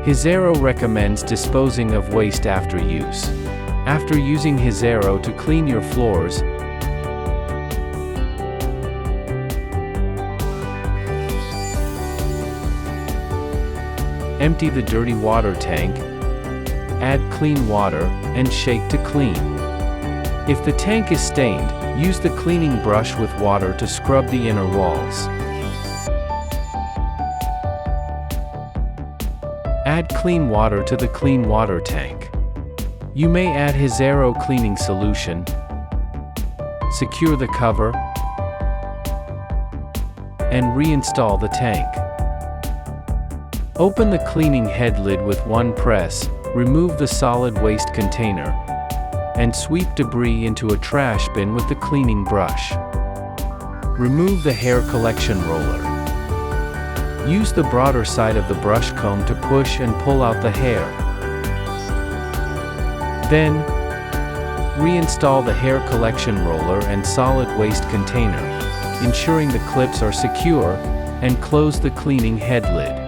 HIZERO recommends disposing of waste after use. After using HIZERO to clean your floors, empty the dirty water tank, add clean water, and shake to clean. If the tank is stained, use the cleaning brush with water to scrub the inner walls. Add clean water to the clean water tank. You may add HIZERO cleaning solution, secure the cover, and reinstall the tank. Open the cleaning head lid with one press, remove the solid waste container, and sweep debris into a trash bin with the cleaning brush. Remove the hair collection roller. Use the broader side of the brush comb to push and pull out the hair. Then, reinstall the hair collection roller and solid waste container, ensuring the clips are secure, and close the cleaning head lid.